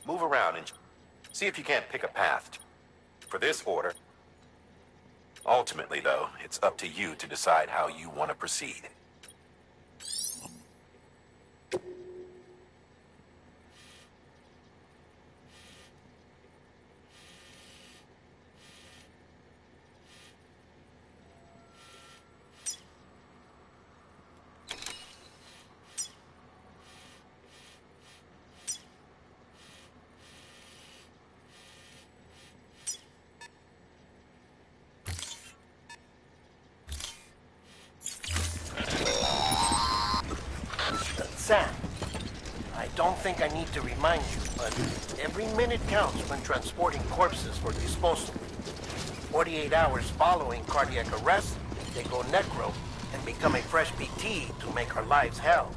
Move around and see if you can't pick a path for this order. Ultimately, though, it's up to you to decide how you want to proceed. Sam, I don't think I need to remind you, but every minute counts when transporting corpses for disposal. 48 hours following cardiac arrest, they go necro and become a fresh BT to make our lives hell.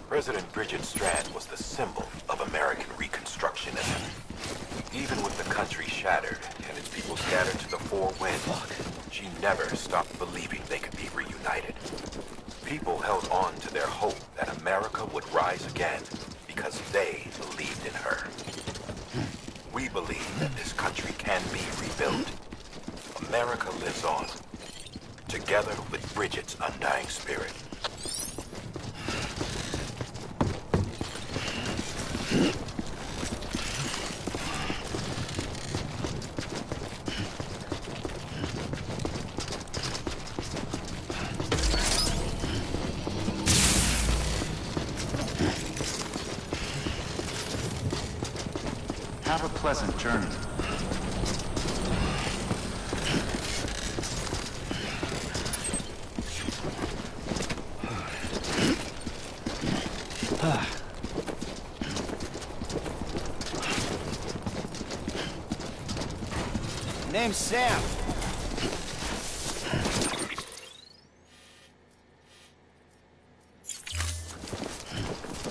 President Bridget Strand was the symbol of American Reconstructionism. Even with the country shattered and its people scattered to the four winds, she never stopped believing they could be reunited. People held on to their hope that America would rise again because they believed in her. We believe that this country can be rebuilt. America lives on, together with Bridget's undying spirit. Have a pleasant journey. Name's Sam.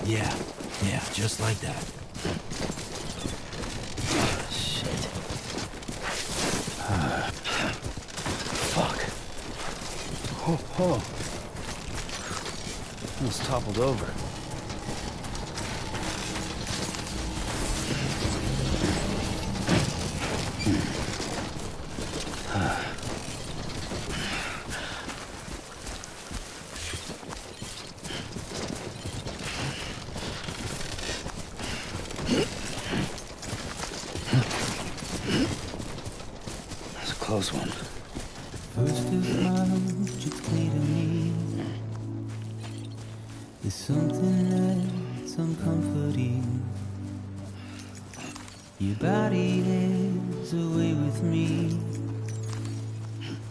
Yeah, just like that. Shit. Fuck. Oh. Almost toppled over. That's a close one. First of all, you clear to me. There's something that's uncomforting. Your body is away with me,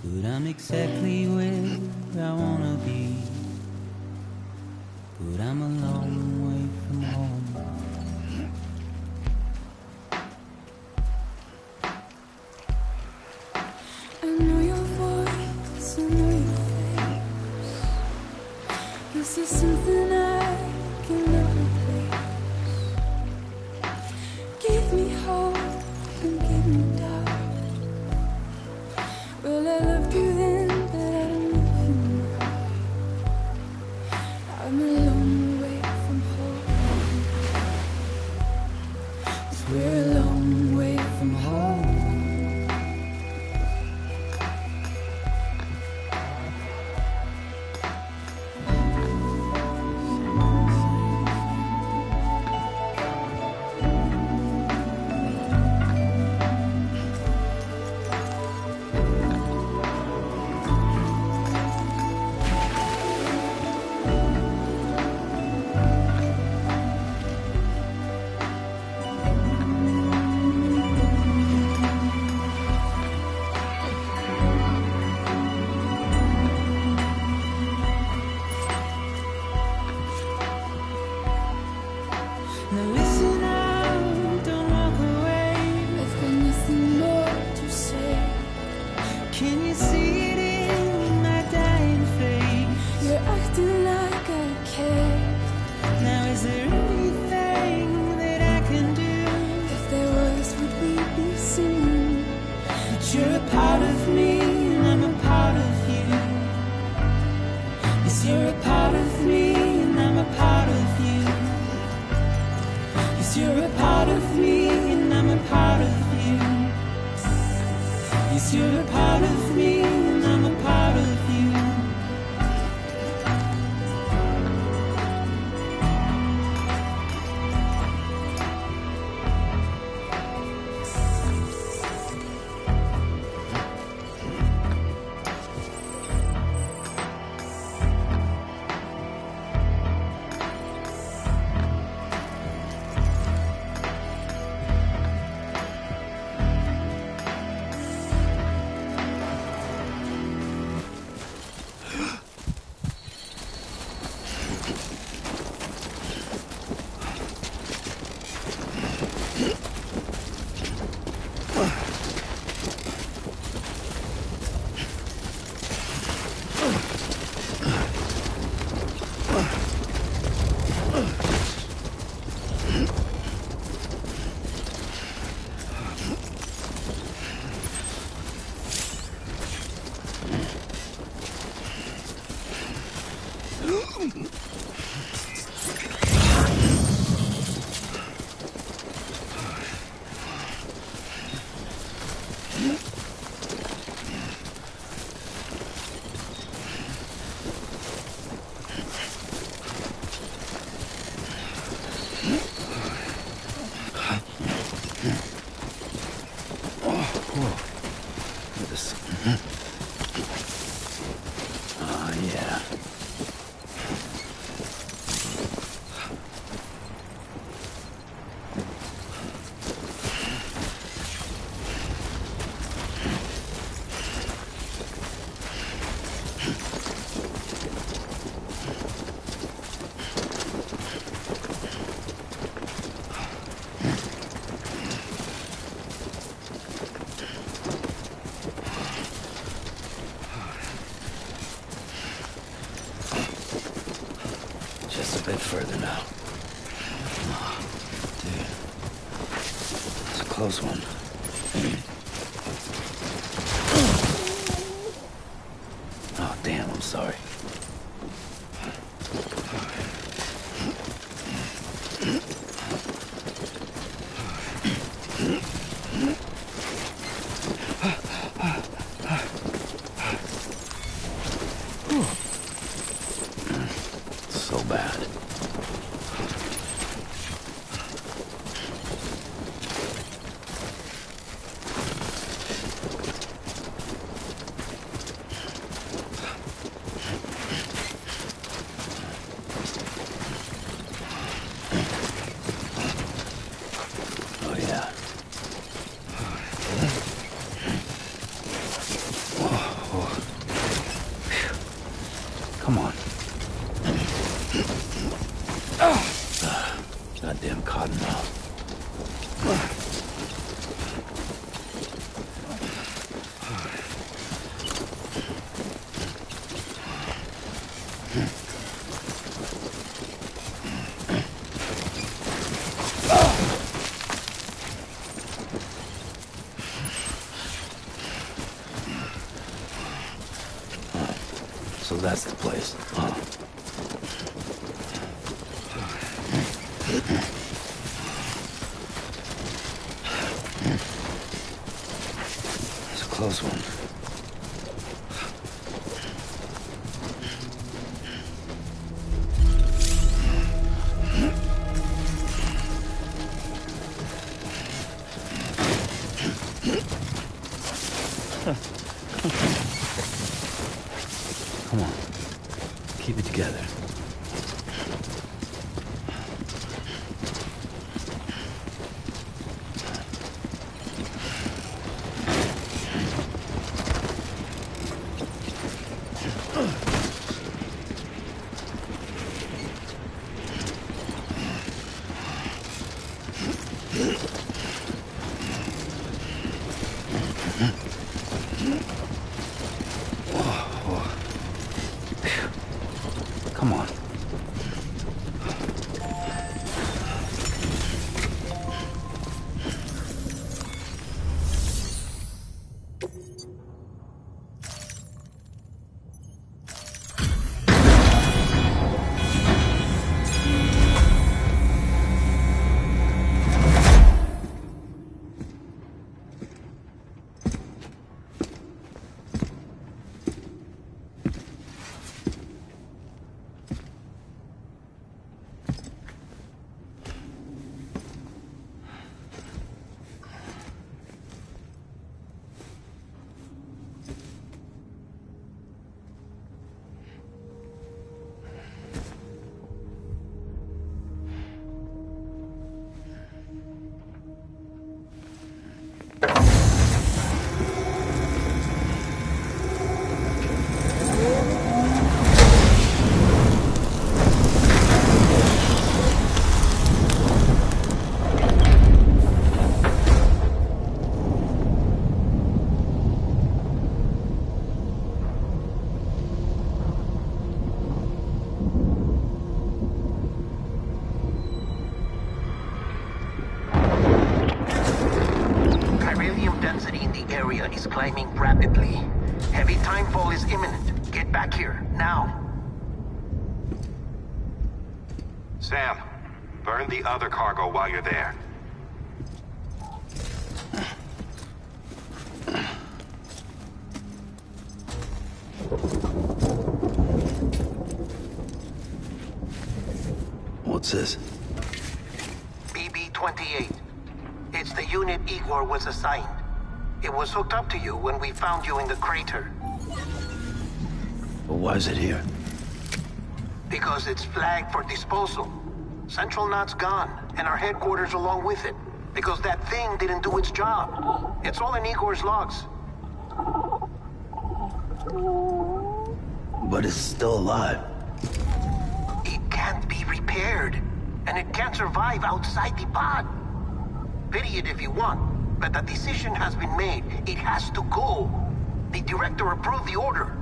but I'm exactly where I wanna be. This is something I can never replace. Give me hope and give me doubt. Well, I loved you then, but I don't love you now. I'm a long way from home. We're a long way from home. Now listen out, don't walk away. I've got nothing more to say. Can you see it in my dying face? You're acting like I care. Now is there anything that I can do? If there was, would we be singing? But you're a part of me and I'm a part of you. Yes, you're a part of me and I'm a part of you. Yes, you're a part of me and I'm a part of you. Yes, you're a part of me and I'm a part of you. Oh, yeah. Just a bit further now. Oh, dude. It's a close one. Oh, damn, I'm sorry. So bad. Oh, yeah. Come on. Goddamn cottonmouth. That's the place. It's a close one. Come on. Keep it together. Come on. Is climbing rapidly. Heavy timefall is imminent. Get back here, now. Sam, burn the other cargo while you're there. What's this? BB-28. It's the unit Igor was assigned. It was hooked up to you when we found you in the crater. But why is it here? Because it's flagged for disposal. Central Knot's gone, and our headquarters along with it. Because that thing didn't do its job. It's all in Igor's logs. But it's still alive. It can't be repaired. And it can't survive outside the pod. Pity it if you want. But the decision has been made. It has to go. The director approved the order.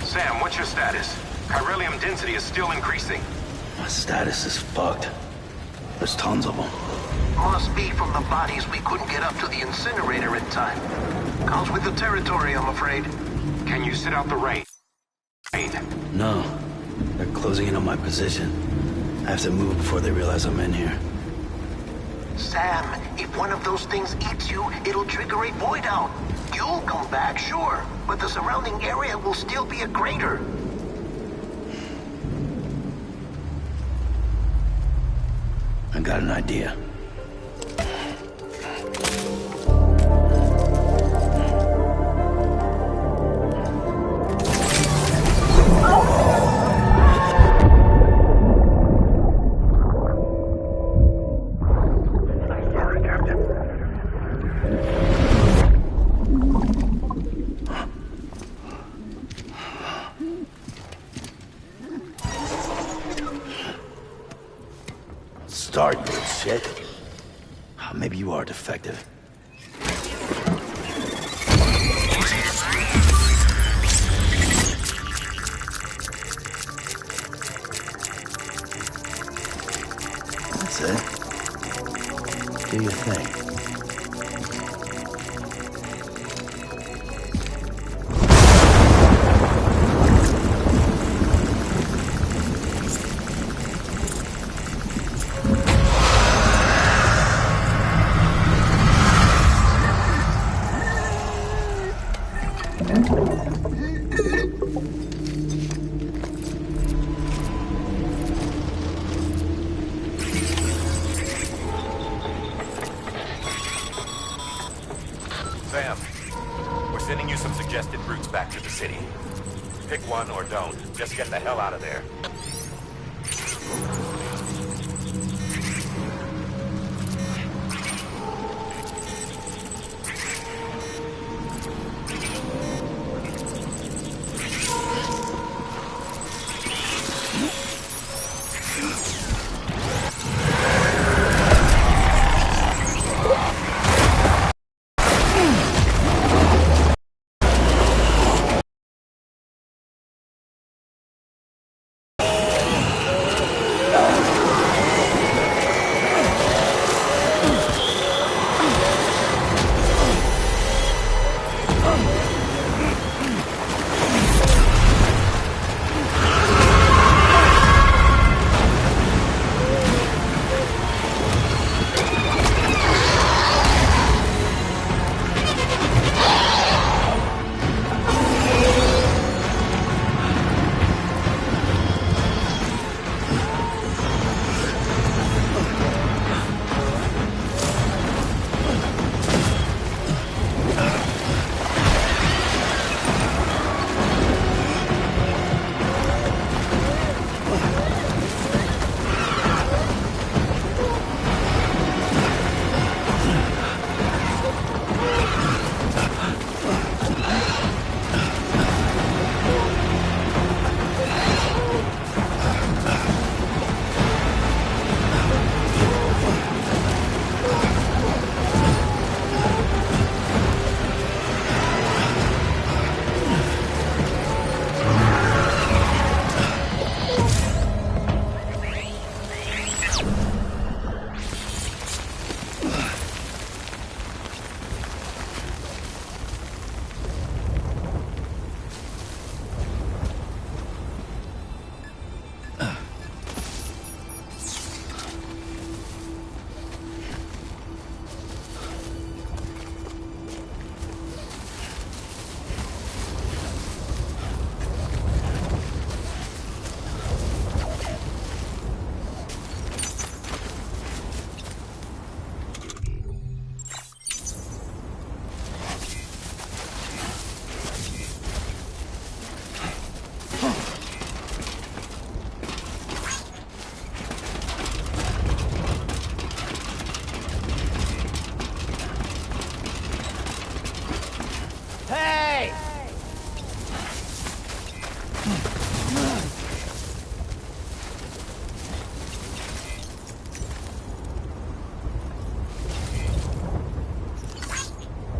Sam, what's your status? Chiralium density is still increasing. My status is fucked. There's tons of them. Must be from the bodies we couldn't get up to the incinerator in time. Comes with the territory, I'm afraid. Can you sit out the rain? No. They're closing in on my position. I have to move before they realize I'm in here. Sam, if one of those things eats you, it'll trigger a void out. You'll come back, sure, but the surrounding area will still be a crater. I got an idea. Start, you shit. Maybe you are defective. That's it. Do your thing. Sam, we're sending you some suggested routes back to the city. Pick one or don't. Just get the hell out of there.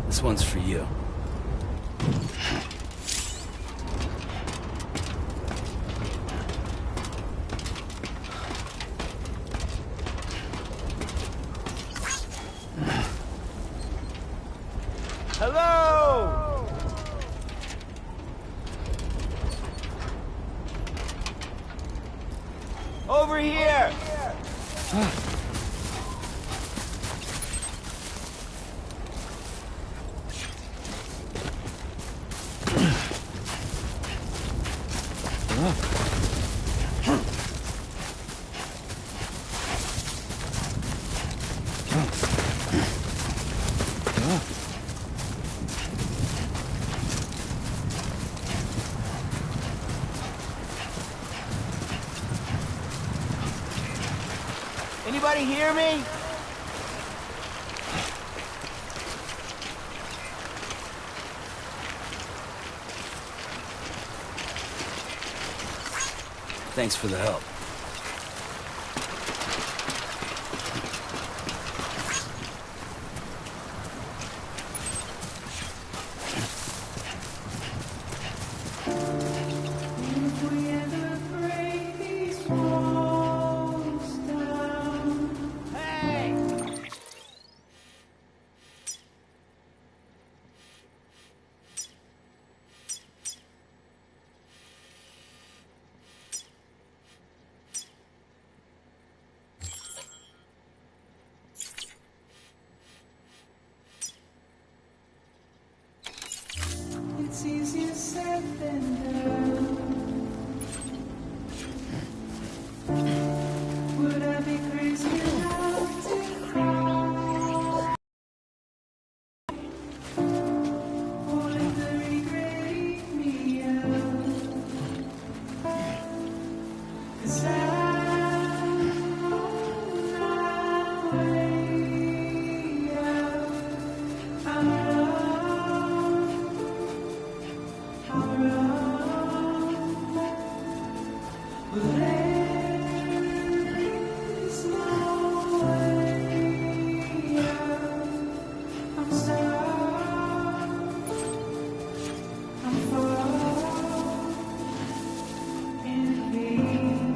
This one's for you. Hello! over here! Anybody hear me? Thanks for the help. If we ever break these walls down, Hey! it's easier said than done. Would I be crazy enough to cry? Or let the regret eat me up? 'Cause I'm on my way out. I'm wrong, but there is no way out. I'm stuck, I'm far in pain.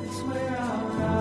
It's where I'll run.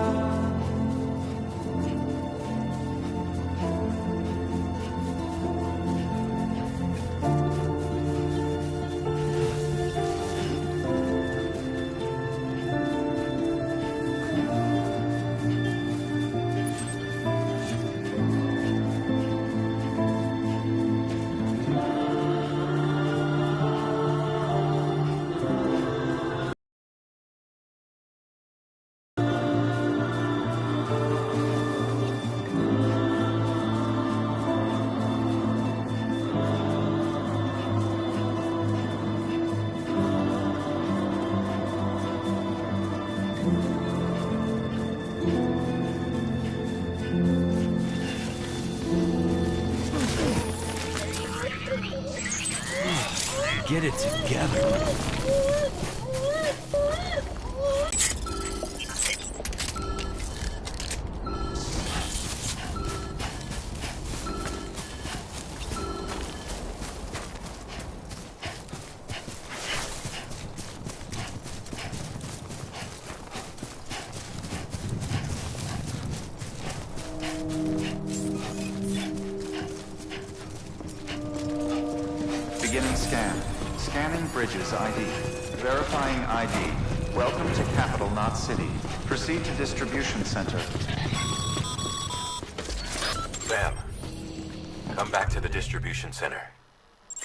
Get it together. Beginning scan. Scanning Bridges ID. Verifying ID. Welcome to Capital, not City. Proceed to Distribution Center. Sam, come back to the distribution center.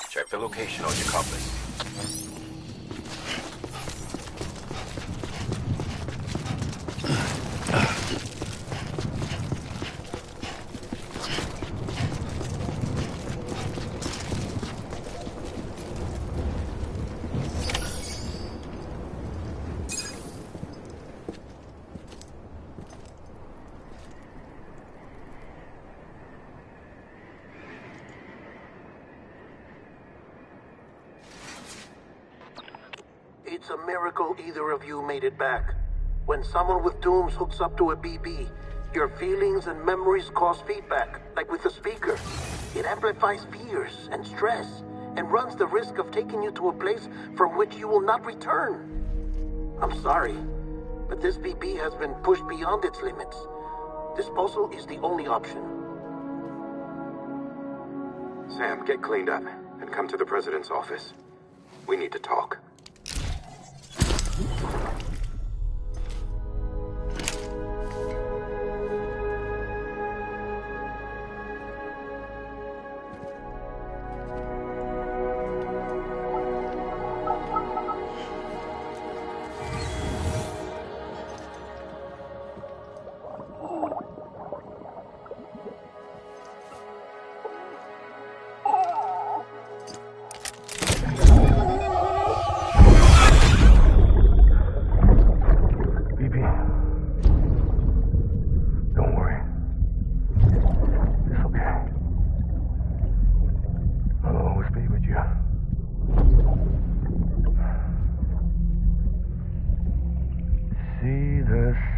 Check the location on your compass. It's a miracle either of you made it back. When someone with dooms hooks up to a BB, your feelings and memories cause feedback, like with the speaker. It amplifies fears and stress, and runs the risk of taking you to a place from which you will not return. I'm sorry, but this BB has been pushed beyond its limits. Disposal is the only option. Sam, get cleaned up and come to the president's office. We need to talk.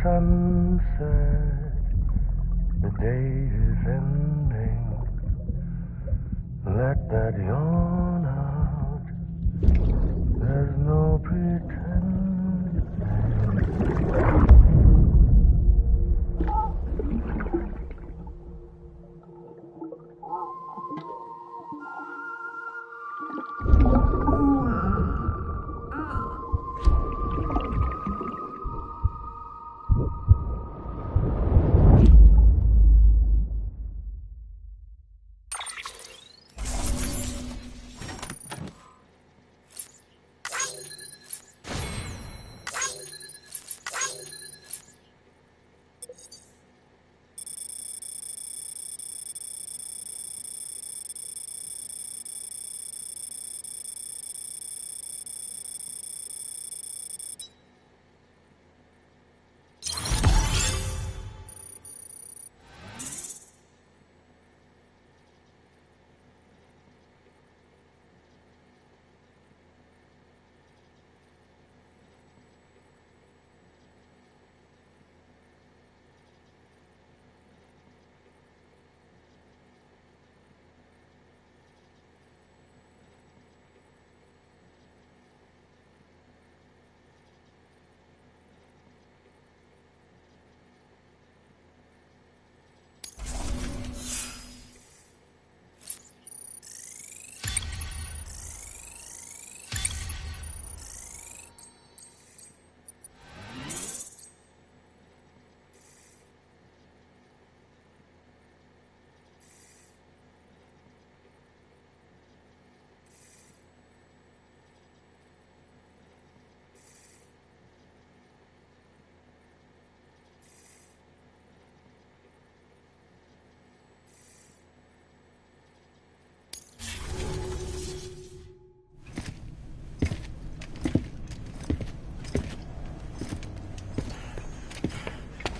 Sunset, the day is ending. Let that yawn out. There's no pretending.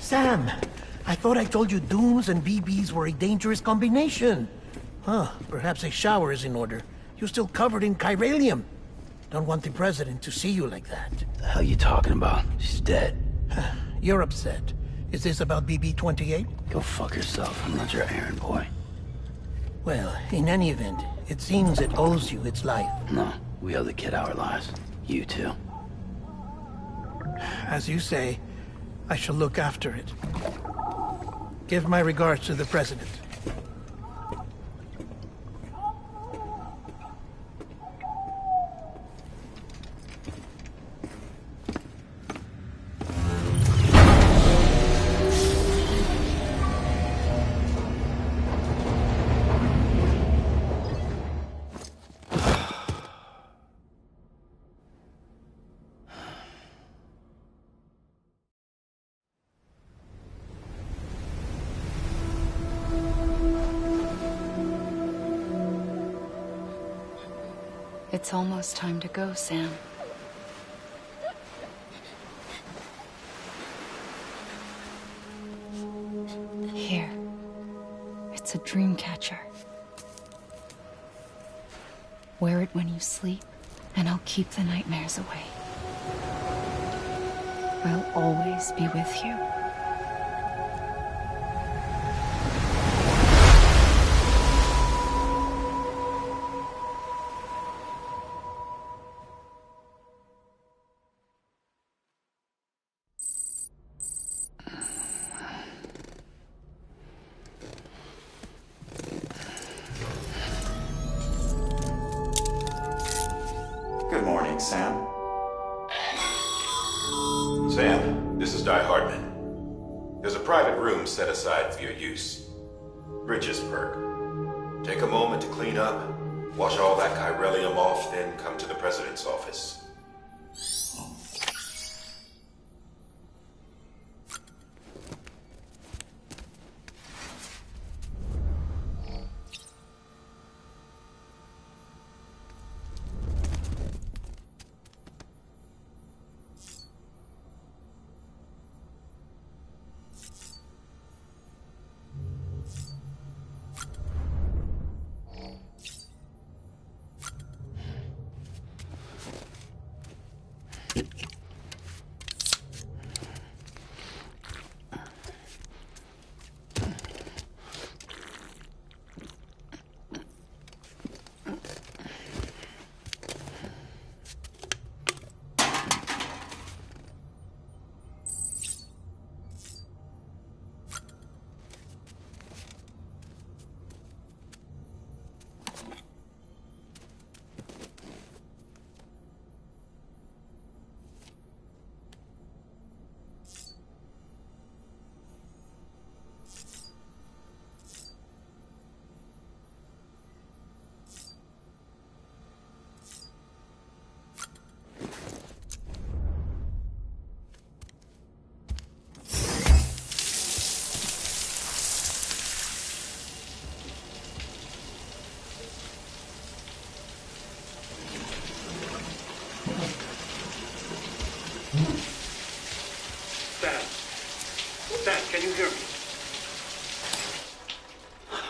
Sam, I thought I told you dooms and BBs were a dangerous combination. Huh, perhaps a shower is in order. You're still covered in chiralium. Don't want the president to see you like that. The hell you talking about? She's dead. You're upset. Is this about BB-28? Go fuck yourself. I'm not your errand boy. Well, in any event, it seems it owes you its life. No, we owe the kid our lives. You too. As you say, I shall look after it. Give my regards to the president. It's almost time to go, Sam. Here. It's a dream catcher. Wear it when you sleep, and I'll keep the nightmares away. I'll always be with you. Good morning, Sam. Sam, this is Di Hardman. There's a private room set aside for your use. Bridges perk. Take a moment to clean up, wash all that chiralium off, then come to the president's office. Sam, can you hear me?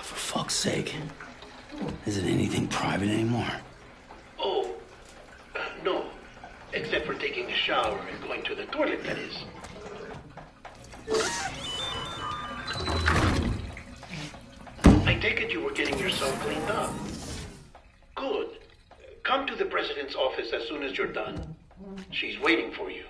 For fuck's sake. Is it anything private anymore? Oh, no. Except for taking a shower and going to the toilet, that is. I take it you were getting yourself cleaned up. Good. Come to the president's office as soon as you're done. She's waiting for you.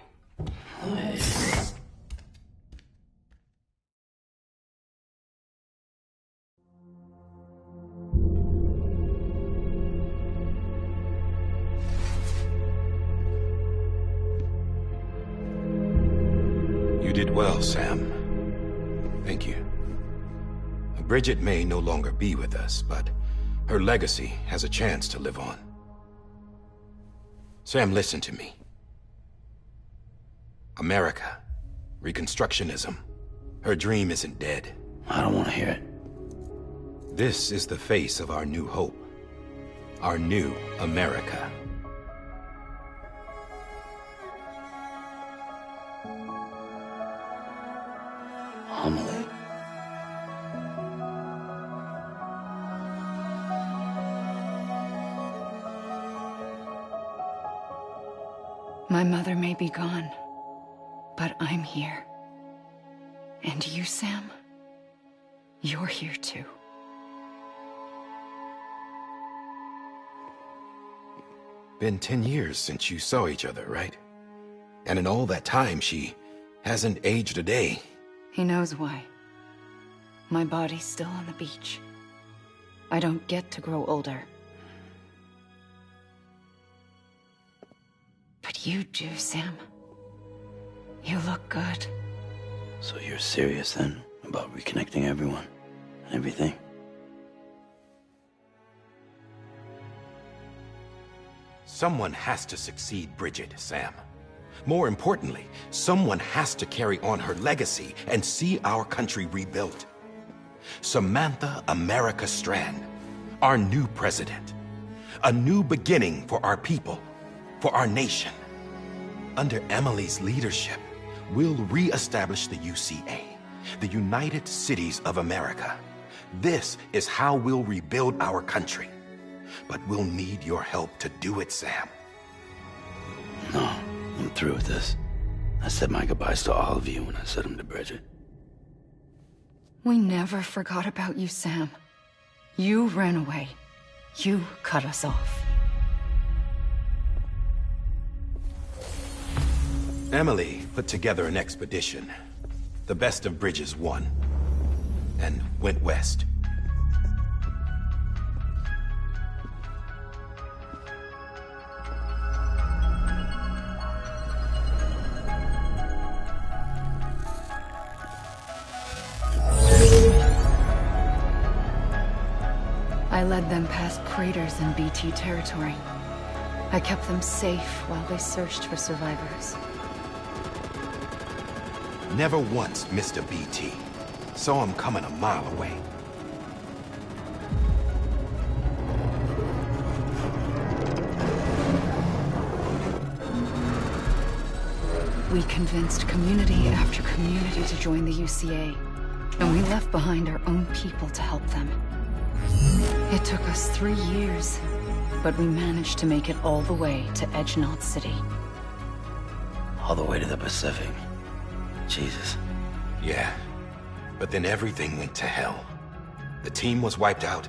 You did well, Sam. Thank you. Bridget may no longer be with us, but her legacy has a chance to live on. Sam, listen to me. America, Reconstructionism, her dream isn't dead. I don't want to hear it. This is the face of our new hope. Our new America. Amelie. My mother may be gone, but I'm here. And you, Sam? You're here too. Been 10 years since you saw each other, right? And in all that time, she hasn't aged a day. He knows why. My body's still on the beach. I don't get to grow older. But you do, Sam. You look good. So you're serious then about reconnecting everyone and everything? Someone has to succeed Bridget, Sam. More importantly, someone has to carry on her legacy and see our country rebuilt. Samantha America Strand, our new president. A new beginning for our people, for our nation. Under Emily's leadership, we'll re-establish the UCA, the United Cities of America. This is how we'll rebuild our country. But we'll need your help to do it, Sam. No, I'm through with this. I said my goodbyes to all of you when I said them to Bridget. We never forgot about you, Sam. You ran away. You cut us off. Emily put together an expedition. The best of Bridges won, and went west. I led them past craters in BT territory. I kept them safe while they searched for survivors. Never once missed a BT. Saw him coming a mile away. We convinced community after community to join the UCA, and we left behind our own people to help them. It took us 3 years, but we managed to make it all the way to Edgenot City. All the way to the Pacific. Jesus. Yeah, but then everything went to hell. The team was wiped out,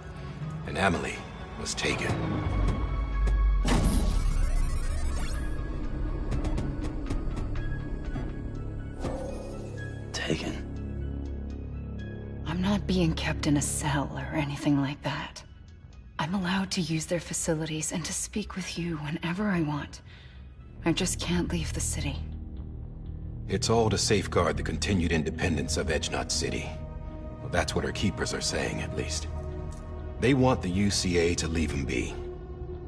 and Emily was taken. Taken? I'm not being kept in a cell or anything like that. I'm allowed to use their facilities and to speak with you whenever I want. I just can't leave the city. It's all to safeguard the continued independence of Edgenot City. Well, that's what our keepers are saying, at least. They want the UCA to leave him be.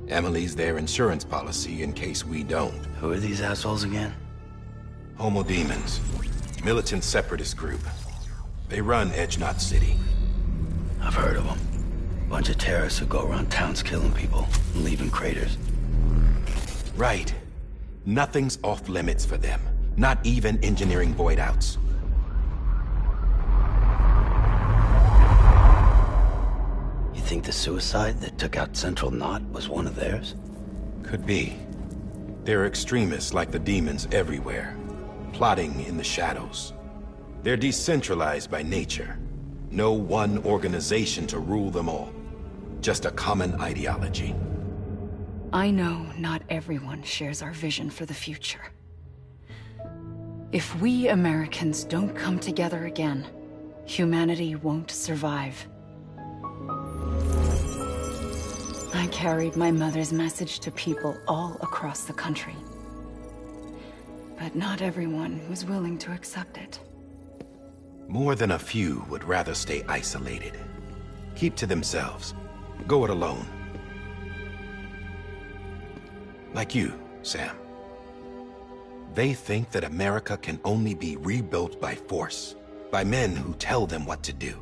Emily's their insurance policy in case we don't. Who are these assholes again? Homo Demons. Militant separatist group. They run Edgenot City. I've heard of them. Bunch of terrorists who go around towns killing people and leaving craters. Right. Nothing's off limits for them. Not even engineering void outs. You think the suicide that took out Central Knot was one of theirs? Could be. There are extremists like the demons everywhere, plotting in the shadows. They're decentralized by nature. No one organization to rule them all. Just a common ideology. I know not everyone shares our vision for the future. If we Americans don't come together again, humanity won't survive. I carried my mother's message to people all across the country. But not everyone was willing to accept it. More than a few would rather stay isolated. Keep to themselves. Go it alone. Like you, Sam. They think that America can only be rebuilt by force, by men who tell them what to do,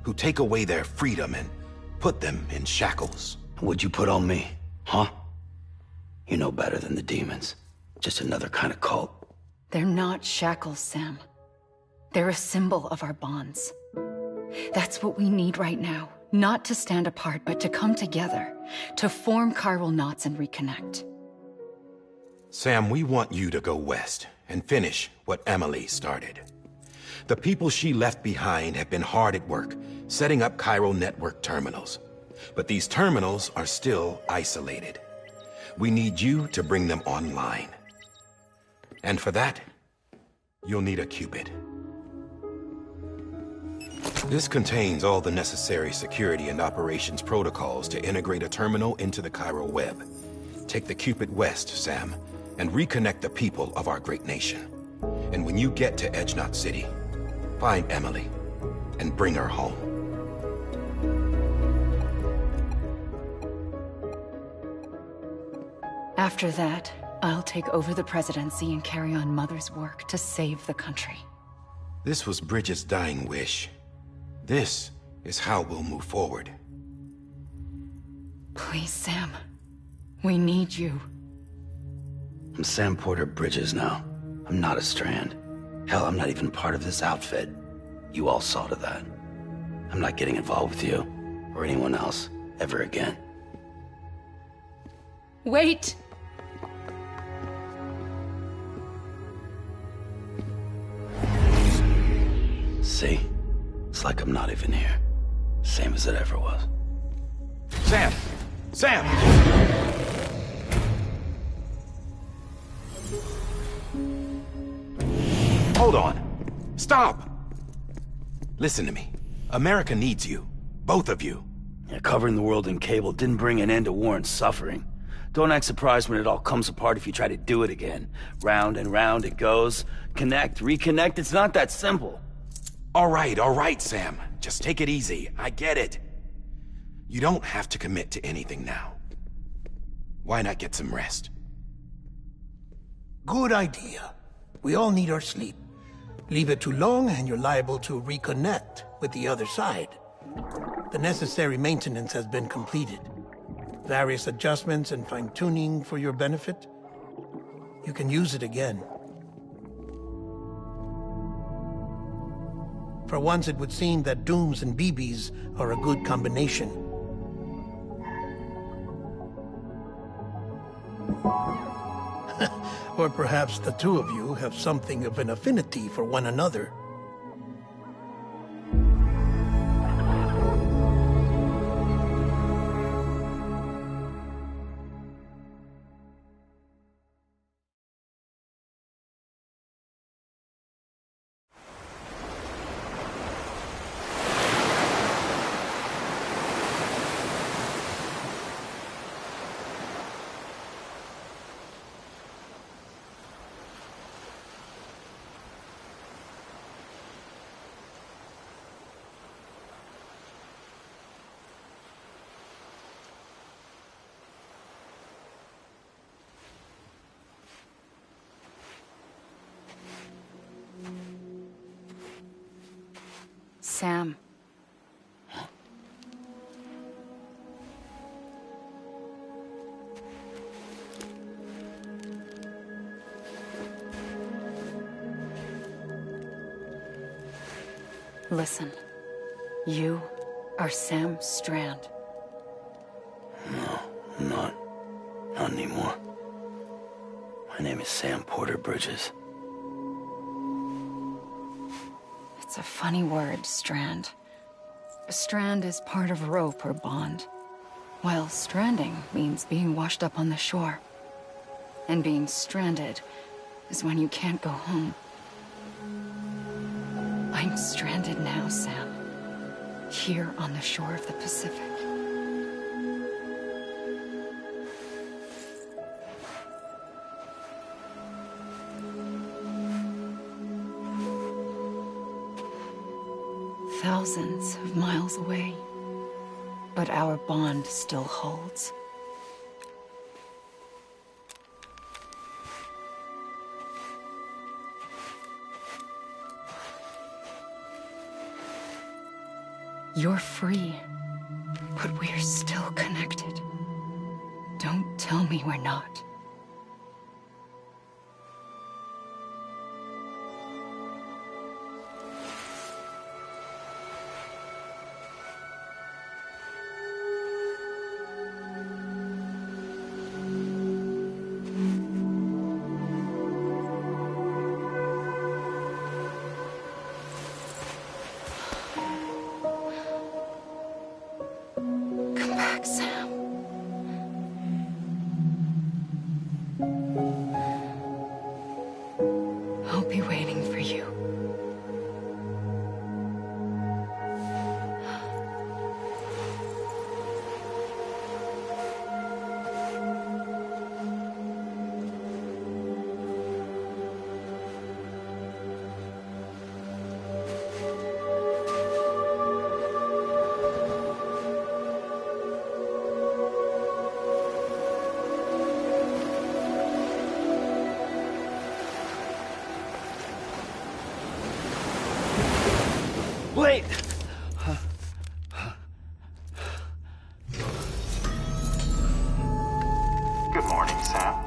who take away their freedom and put them in shackles. What'd you put on me, huh? You know better than the demons. Just another kind of cult. They're not shackles, Sam. They're a symbol of our bonds. That's what we need right now. Not to stand apart, but to come together, to form chiral knots and reconnect. Sam, we want you to go west and finish what Emily started. The people she left behind have been hard at work, setting up chiral network terminals. But these terminals are still isolated. We need you to bring them online. And for that, you'll need a Cupid. This contains all the necessary security and operations protocols to integrate a terminal into the chiral web. Take the Cupid west, Sam, and reconnect the people of our great nation. And when you get to Edgenot City, find Emily and bring her home. After that, I'll take over the presidency and carry on Mother's work to save the country. This was Bridget's dying wish. This is how we'll move forward. Please, Sam. We need you. I'm Sam Porter Bridges now. I'm not a Strand. Hell, I'm not even part of this outfit. You all saw to that. I'm not getting involved with you, or anyone else, ever again. Wait! See? It's like I'm not even here. Same as it ever was. Sam! Sam! Hold on. Stop! Listen to me. America needs you. Both of you. Yeah, covering the world in cable didn't bring an end to war and suffering. Don't act surprised when it all comes apart if you try to do it again. Round and round it goes. Connect, reconnect, it's not that simple. All right, Sam. Just take it easy. I get it. You don't have to commit to anything now. Why not get some rest? Good idea. We all need our sleep. Leave it too long and you're liable to reconnect with the other side. The necessary maintenance has been completed. Various adjustments and fine-tuning for your benefit. You can use it again. For once, it would seem that Dooms and BBs are a good combination. Or perhaps the two of you have something of an affinity for one another. Sam. Listen. You are Sam Strand. No, I'm not. Not anymore. My name is Sam Porter Bridges. It's a funny word, Strand. A strand is part of rope or bond, while stranding means being washed up on the shore. And being stranded is when you can't go home. I'm stranded now, Sam. Here on the shore of the Pacific. Thousands of miles away, but our bond still holds. You're free, but we're still connected. Don't tell me we're not. Sam. I'll be waiting for you. Wait! Good morning, Sam.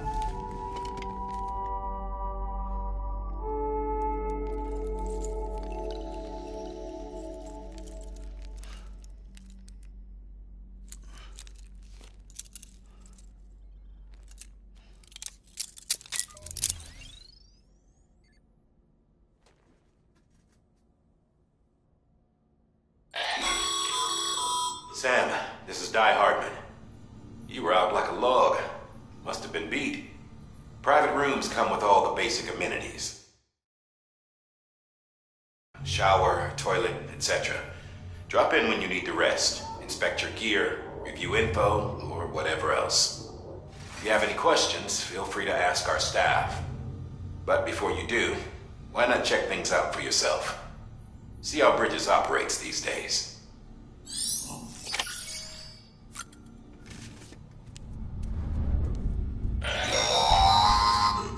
Sam, this is Di Hardman. You were out like a log. Must have been beat. Private rooms come with all the basic amenities. Shower, toilet, etc. Drop in when you need to rest, inspect your gear, review info, or whatever else. If you have any questions, feel free to ask our staff. But before you do, why not check things out for yourself? See how Bridges operates these days.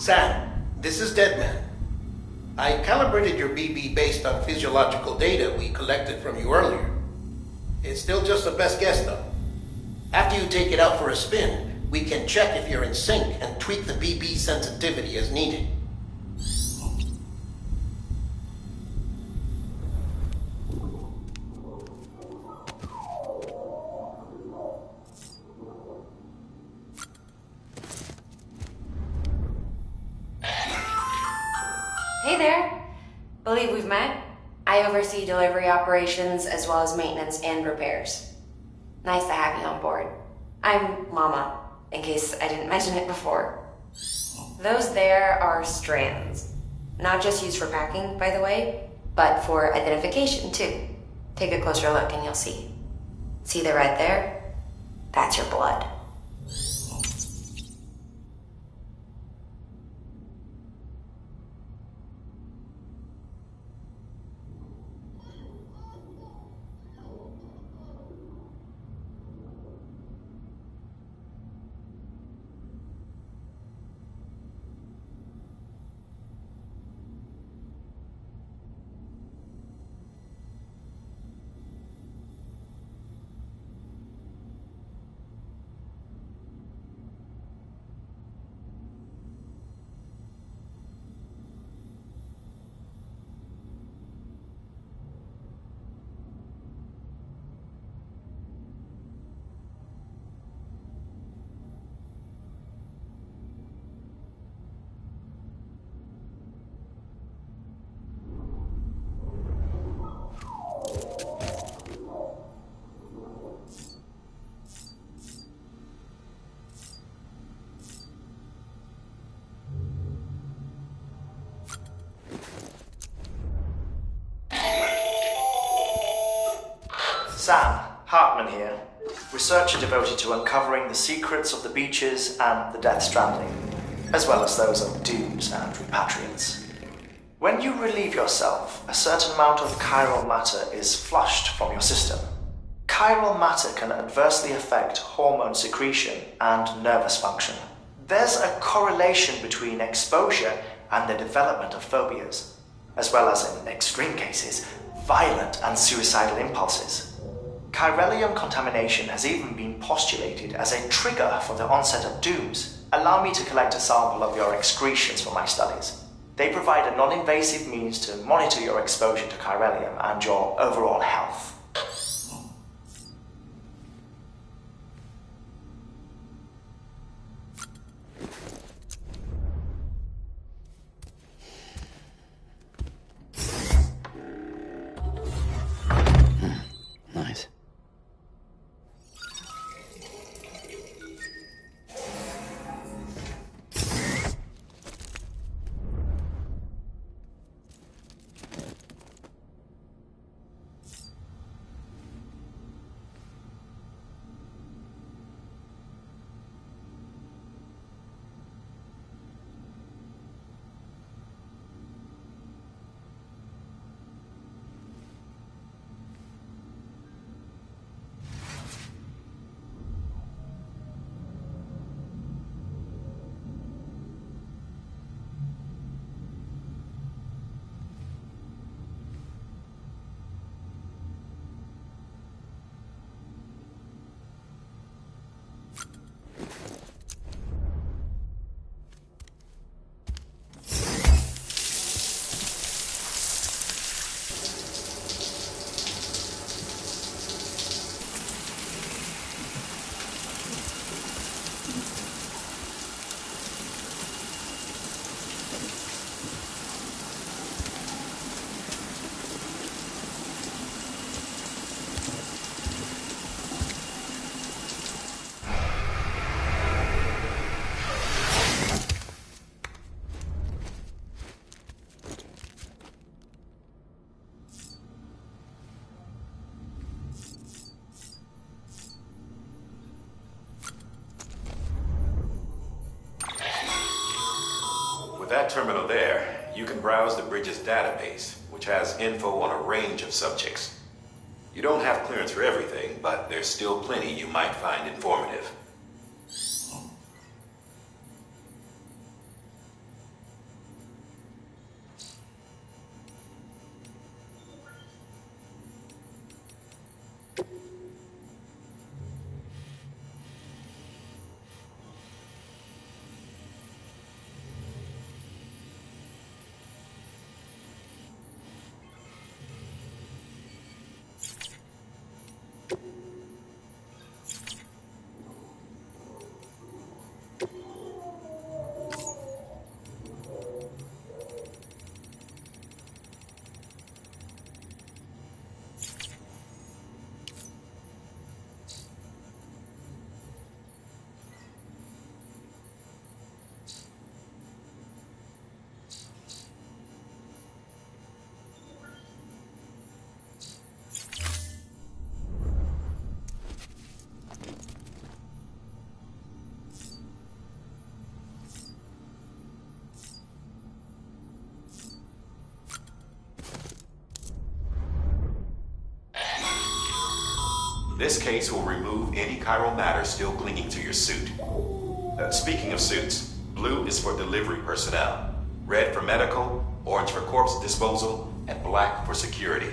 Sam, this is Deadman. I calibrated your BB based on physiological data we collected from you earlier. It's still just a best guess, though. After you take it out for a spin, we can check if you're in sync and tweak the BB sensitivity as needed. Hey there. Believe we've met. I oversee delivery operations as well as maintenance and repairs. Nice to have you on board. I'm Mama, in case I didn't mention it before. Those there are strands. Not just used for packing, by the way, but for identification too. Take a closer look and you'll see. See the red there? That's your blood. Sam, Hartman here, researcher devoted to uncovering the secrets of the beaches and the Death Stranding, as well as those of dooms and repatriants. When you relieve yourself, a certain amount of chiral matter is flushed from your system. Chiral matter can adversely affect hormone secretion and nervous function. There's a correlation between exposure and the development of phobias, as well as, in extreme cases, violent and suicidal impulses. Chiralium contamination has even been postulated as a trigger for the onset of dooms. Allow me to collect a sample of your excretions for my studies. They provide a non-invasive means to monitor your exposure to chiralium and your overall health. Nice. That terminal there, you can browse the bridge's database, which has info on a range of subjects. You don't have clearance for everything, but there's still plenty you might find informative. This case will remove any chiral matter still clinging to your suit. Speaking of suits, blue is for delivery personnel, red for medical, orange for corpse disposal, and black for security.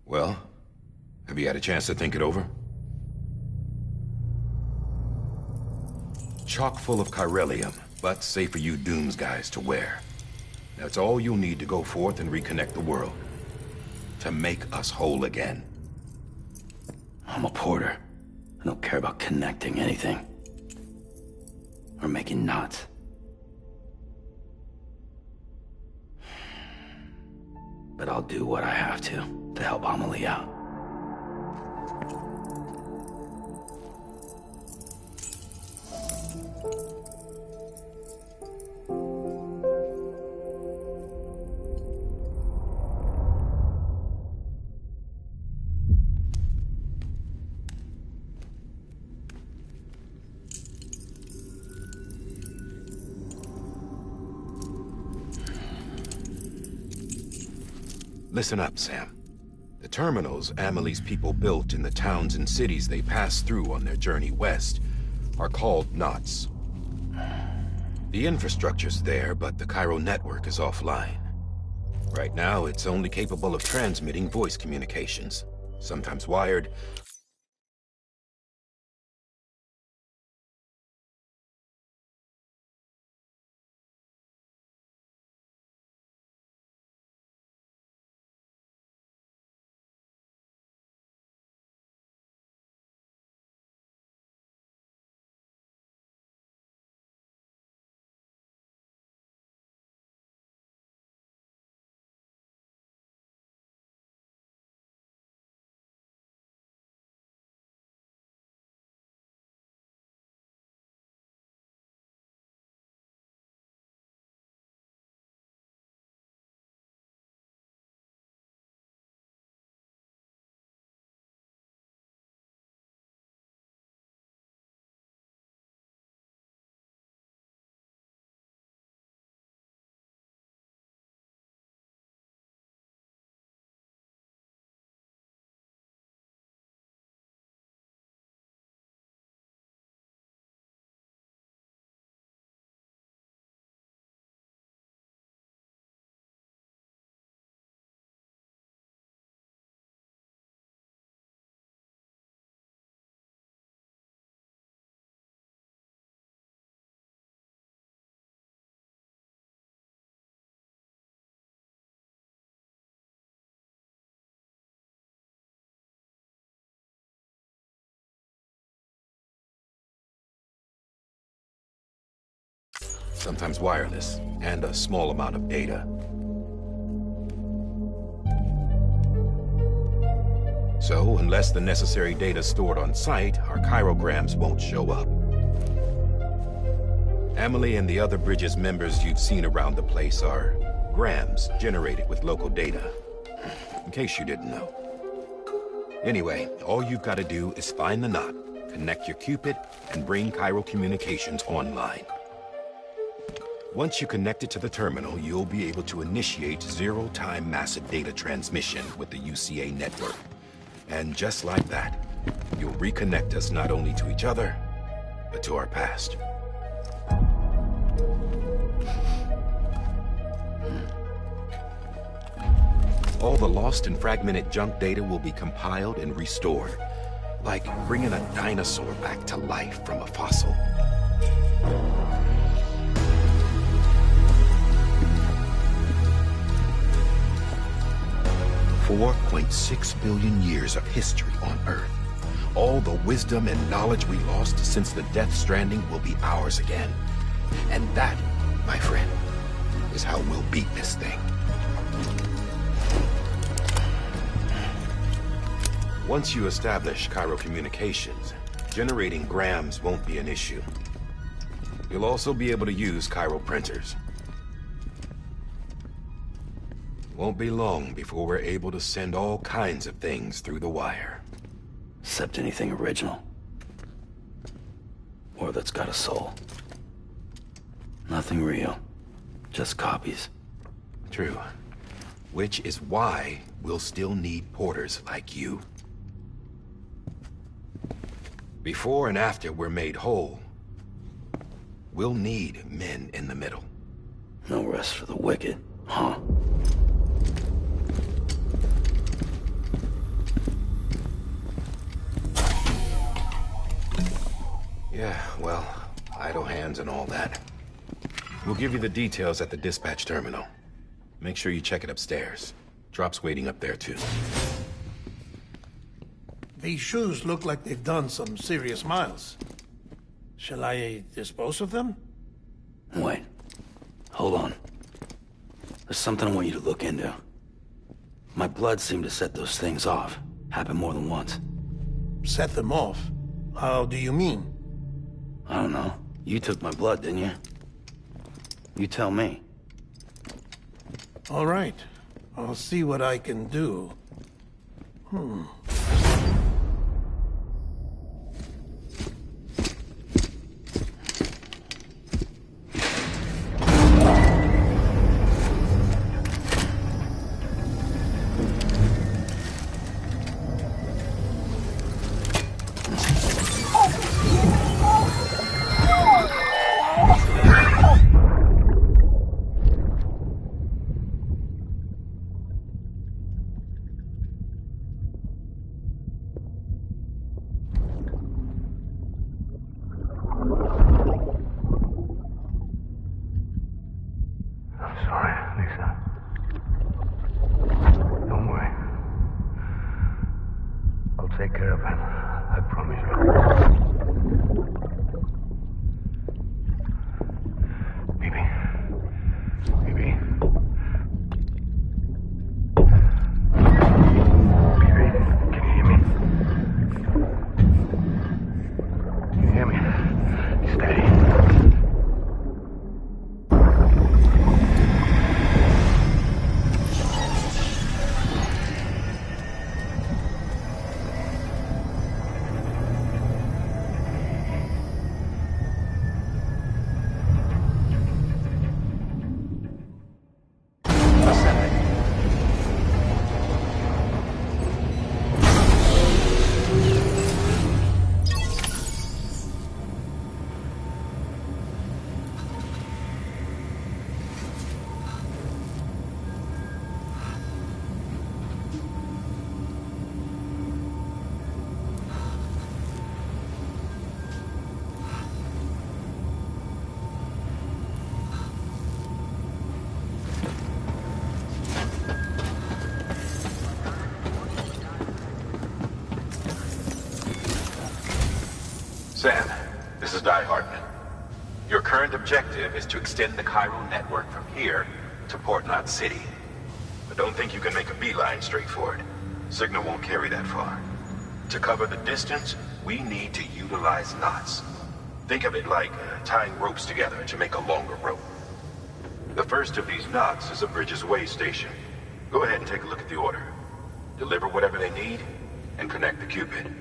Well, have you had a chance to think it over? Chock full of chiralium, but safe for you Dooms guys to wear. That's all you'll need to go forth and reconnect the world. To make us whole again. I'm a porter. I don't care about connecting anything. Or making knots. But I'll do what I have to help Amelie out. Listen up, Sam. The terminals Amelie's people built in the towns and cities they passed through on their journey west are called knots. The infrastructure's there, but the Cairo network is offline. Right now, it's only capable of transmitting voice communications, sometimes wired. Sometimes wireless, and a small amount of data. So, unless the necessary data is stored on site, our chirograms won't show up. Emily and the other Bridges members you've seen around the place are grams generated with local data. In case you didn't know. Anyway, all you've got to do is find the knot, connect your Cupid, and bring Chiral Communications online. Once you connect it to the terminal, you'll be able to initiate zero-time massive data transmission with the UCA network. And just like that, you'll reconnect us not only to each other, but to our past. All the lost and fragmented junk data will be compiled and restored, like bringing a dinosaur back to life from a fossil. $4.6 billion years of history on Earth. All the wisdom and knowledge we lost since the Death Stranding will be ours again. And that, my friend, is how we'll beat this thing. Once you establish Chiral Communications, generating grams won't be an issue. You'll also be able to use Chiral printers. Won't be long before we're able to send all kinds of things through the wire. Except anything original. Or that's got a soul. Nothing real. Just copies. True. Which is why we'll still need porters like you. Before and after we're made whole, we'll need men in the middle. No rest for the wicked, huh? Yeah, well, idle hands and all that. We'll give you the details at the dispatch terminal. Make sure you check it upstairs. Drop's waiting up there, too. These shoes look like they've done some serious miles. Shall I dispose of them? Wait. Hold on. There's something I want you to look into. My blood seemed to set those things off. Happened more than once. Set them off? How do you mean? I don't know. You took my blood, didn't you? You tell me. All right. I'll see what I can do. Take care of him. I promise you. Baby. Baby. Baby, can you hear me? Can you hear me? Steady. Sam, this is Di Hartman. Your current objective is to extend the Chiral network from here to Port Knot City. But don't think you can make a beeline straight for it. Signal won't carry that far. To cover the distance, we need to utilize knots. Think of it like tying ropes together to make a longer rope. The first of these knots is a Bridges way station. Go ahead and take a look at the order. Deliver whatever they need, and connect the Cupid.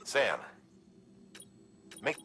Sam, make...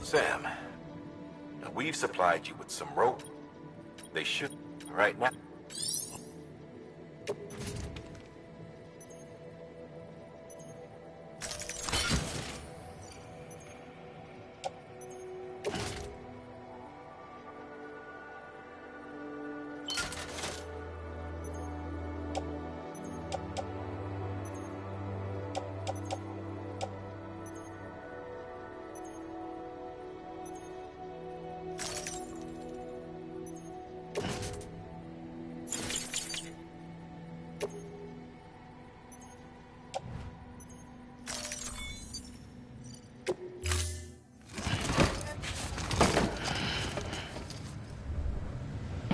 Sam, we've supplied you with some rope. They should, right now.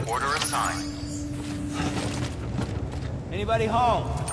Order assigned. Anybody home?